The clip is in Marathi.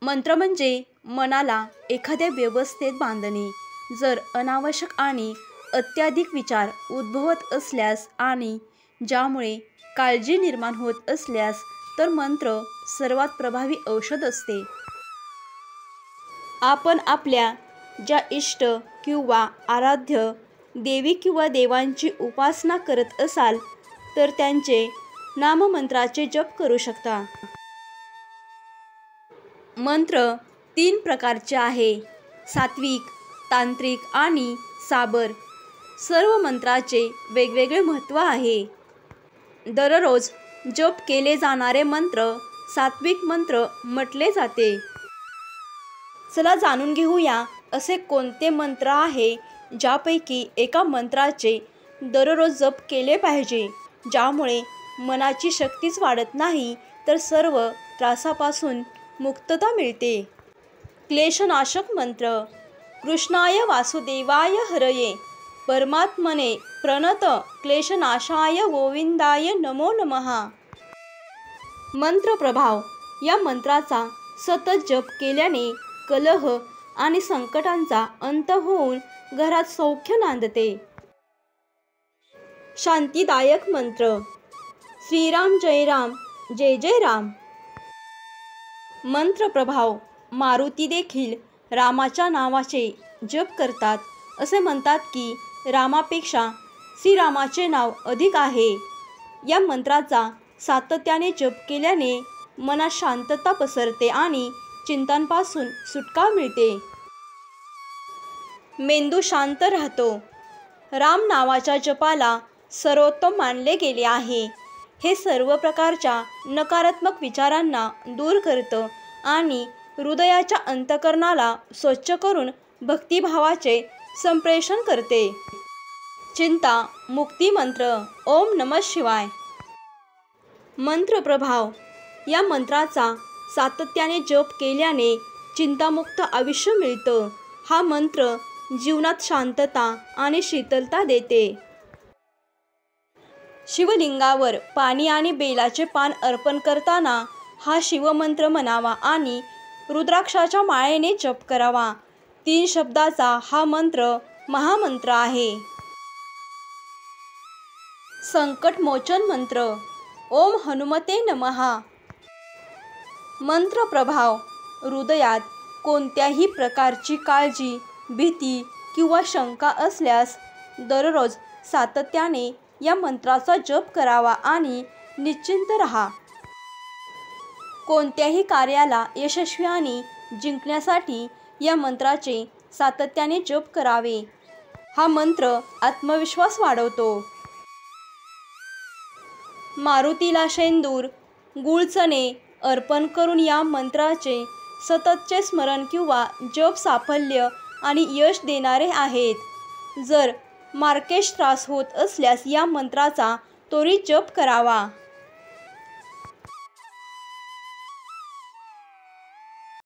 मंत्र म्हणजे मनाला एखाद्या व्यवस्थेत बांधणे. जर अनावश्यक आणि अत्याधिक विचार उद्भवत असल्यास आणि ज्यामुळे काळजी निर्माण होत असल्यास तर मंत्र सर्वात प्रभावी औषध असते. आपण आपल्या ज्या इष्ट किंवा आराध्य देवी किंवा देवांची उपासना करत असाल तर त्यांचे नाममंत्राचे जप करू शकता. मंत्र 3 प्रकारचे आहे: सात्विक, तांत्रिक आणि साबर. सर्व मंत्राचे वेगवेगळे महत्त्व आहे. दररोज जप केले जाणारे मंत्र सात्विक मंत्र म्हटले जाते. चला जाणून घेऊया असे कोणते मंत्र आहे ज्यापैकी एका मंत्राचे दररोज जप केले पाहिजे, ज्यामुळे मनाची शक्तीच वाढत नाही तर सर्व त्रासापासून मुक्तता मिळते. क्लेशनाशक मंत्र. कृष्णाय वासुदेवाय हरये परमात्मने प्रणत क्लेशनाशाय गोविंदाय नमो नमः. मंत्र प्रभाव. या मंत्राचा सतत जप केल्याने कलह आणि संकटांचा अंत होऊन घरात सौख्य नांदते. शांतीदायक मंत्र. श्रीराम जय राम जय जय राम. मंत्र प्रभाव. मारुती देखील रामाच्या नावाचे जप करतात. असे म्हणतात की रामापेक्षा श्रीरामाचे नाव अधिक आहे. या मंत्राचा सातत्याने जप केल्याने मनात शांतता पसरते आणि चिंतांपासून सुटका मिळते. मेंदू शांत राहतो. राम नावाच्या जपाला सर्वोत्तम मानले गेले आहे. हे सर्व प्रकारच्या नकारात्मक विचारांना दूर करतं आणि हृदयाच्या अंतःकरणाला स्वच्छ करून भक्तिभावाचे संप्रेषण करते. चिंता मुक्ती मंत्र. ओम नमः शिवाय. मंत्र प्रभाव. या मंत्राचा सातत्याने जप केल्याने चिंतामुक्त आयुष्य मिळतं. हा मंत्र जीवनात शांतता आणि शीतलता देते. शिवलिंगावर पाणी आणि बेलाचे पान अर्पण करताना हा शिवमंत्र म्हणावा आणि रुद्राक्षाच्या माळेने जप करावा. 3 शब्दाचा हा मंत्र महामंत्र आहे. संकटमोचन मंत्र. ओम हनुमते नमः. मंत्र प्रभाव. हृदयात कोणत्याही प्रकारची काळजी, भीती किंवा शंका असल्यास दररोज सातत्याने या मंत्राचा जप करावा आणि निश्चिंत राहा. कोणत्याही कार्याला यशस्वी आणि जिंकण्यासाठी या मंत्राचे सातत्याने जप करावे. हा मंत्र आत्मविश्वास वाढवतो. मारुतीला शेंदूर, गूळ चणे अर्पण करून या मंत्राचे सततचे स्मरण किंवा जप साफल्य आणि यश देणारे आहेत. जर मार्केश त्रास होत असल्यास या मंत्राचा त्वरित जप करावा.